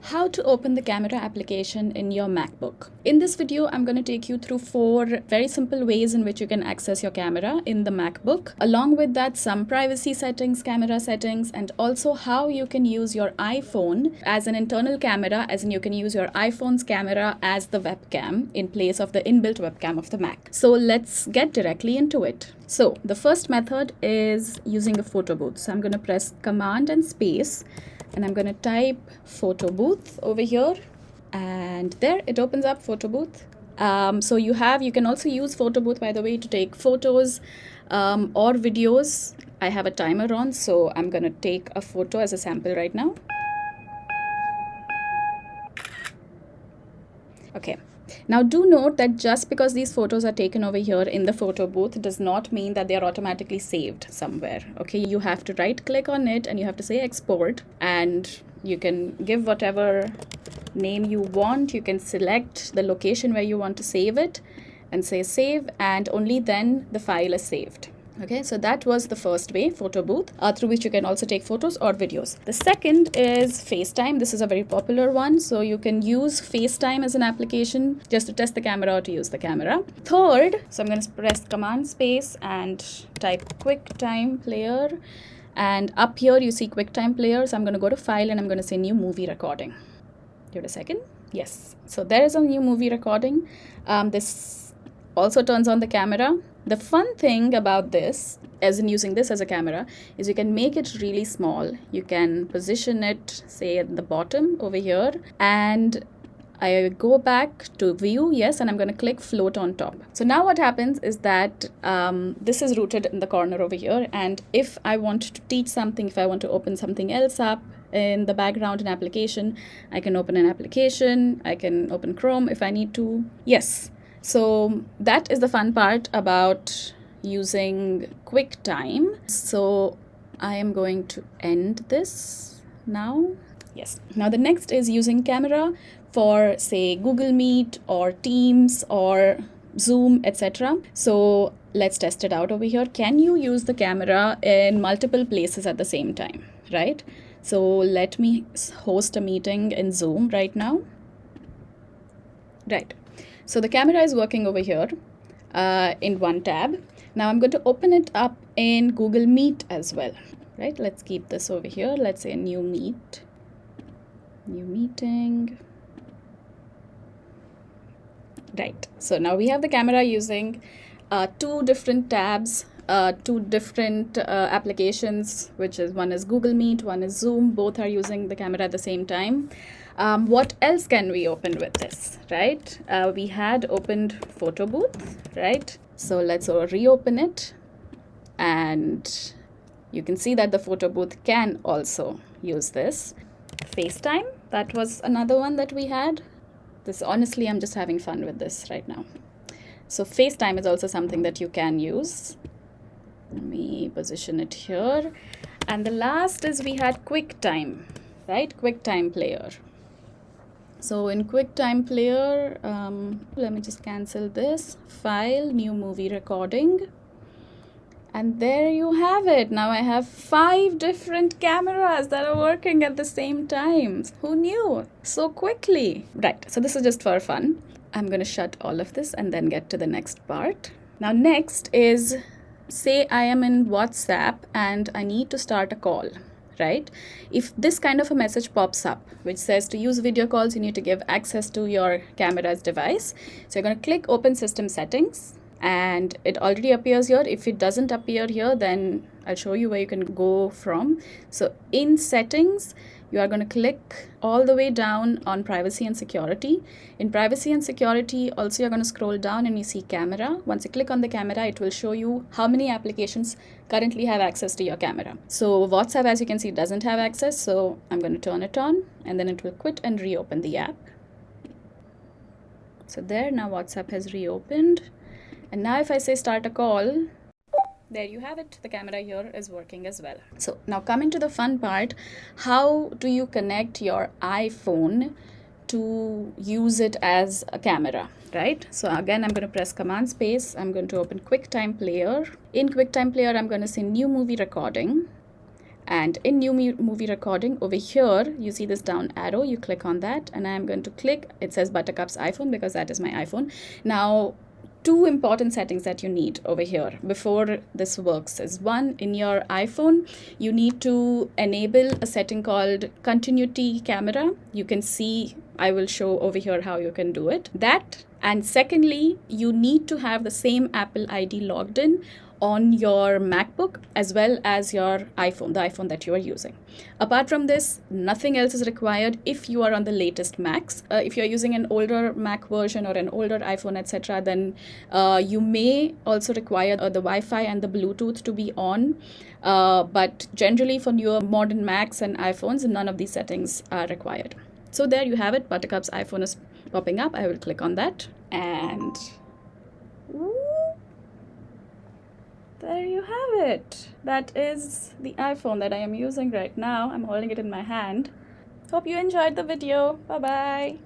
How to open the camera application in your MacBook. In this video, I'm going to take you through 4 very simple ways in which you can access your camera in the MacBook. Along with that, some privacy settings, camera settings, and also how you can use your iPhone as an internal camera, as in you can use your iPhone's camera as the webcam in place of the inbuilt webcam of the Mac. So let's get directly into it. So the first method is using a photo booth. So I'm going to press Command and space, and I'm going to type photo booth over here, and there it opens up photo booth. So you can also use photo booth, by the way, to take photos or videos. I have a timer on, so I'm going to take a photo as a sample right now. Okay. Now do note that just because these photos are taken over here in the photo booth does not mean that they are automatically saved somewhere. Okay, you have to right click on it and you have to say export, and you can give whatever name you want. You can select the location where you want to save it and say save, and only then the file is saved. Okay, so that was the first way, photo booth, through which you can also take photos or videos. The second is FaceTime. This is a very popular one. So you can use FaceTime as an application just to test the camera or to use the camera. Third, so I'm going to press Command space and type QuickTime Player. And up here you see QuickTime Player. So I'm going to go to File and I'm going to say New Movie Recording. Give it a second. Yes. So there is a new movie recording. This also turns on the camera. The fun thing about this, as in using this as a camera, is you can make it really small. You can position it, say, at the bottom over here, and I go back to view, yes, and I'm going to click float on top. So now what happens is that this is rooted in the corner over here, and if I want to teach something, if I want to open something else up in the background, an application, I can open an application, I can open Chrome if I need to. Yes. So that is the fun part about using QuickTime. So I am going to end this now. Yes. Now the next is using camera for, say, Google Meet or Teams or Zoom, etc. So let's test it out over here. Can you use the camera in multiple places at the same time, right? So let me host a meeting in Zoom right now. Right. So the camera is working over here in one tab. Now I'm going to open it up in Google Meet as well, right? Let's keep this over here. Let's say a new meet, new meeting. Right. So now we have the camera using 2 different tabs, 2 different applications, which is one is Google Meet, one is Zoom. Both are using the camera at the same time. What else can we open with this, right? We had opened photo booth, right? So let's reopen it, and you can see that the photo booth can also use this. FaceTime, that was another one that we had. This, honestly, I'm just having fun with this right now. So FaceTime is also something that you can use. Let me position it here. And the last is we had QuickTime, right? QuickTime Player. So in QuickTime Player, let me just cancel this. File, new movie recording. And there you have it. Now I have 5 different cameras that are working at the same time. Who knew? So quickly. Right, so this is just for fun. I'm going to shut all of this and then get to the next part. Now next is, say I am in WhatsApp and I need to start a call. Right? If this kind of a message pops up, which says to use video calls, you need to give access to your camera's device. So you're going to click Open System Settings, and it already appears here. If it doesn't appear here, then I'll show you where you can go from. So in Settings, you are going to click all the way down on Privacy and Security. In Privacy and Security, also you're going to scroll down and you see Camera. Once you click on the camera, it will show you how many applications currently have access to your camera. So WhatsApp, as you can see, doesn't have access. So I'm going to turn it on, and then it will quit and reopen the app. So there, now WhatsApp has reopened. And now if I say start a call, there you have it. The camera here is working as well. So now coming to the fun part, how do you connect your iPhone to use it as a camera, right? So again, I'm going to press Command space. I'm going to open QuickTime Player. In QuickTime Player, I'm going to say New Movie Recording. And in new movie recording, over here you see this down arrow, you click on that, and I'm going to click, it says Buttercup's iPhone because that is my iPhone. Now, two important settings that you need over here before this works is, one, in your iPhone you need to enable a setting called continuity camera. You can see, I will show over here how you can do it, that. And secondly, you need to have the same Apple ID logged in on your MacBook as well as your iPhone, the iPhone that you are using. Apart from this, nothing else is required if you are on the latest Macs. If you're using an older Mac version or an older iPhone, etc., then you may also require the Wi-Fi and the Bluetooth to be on. But generally for newer modern Macs and iPhones, none of these settings are required. So there you have it. Buttercup's iPhone is popping up. I will click on that, and there you have it. That is the iPhone that I am using right now. I'm holding it in my hand. Hope you enjoyed the video. Bye-bye.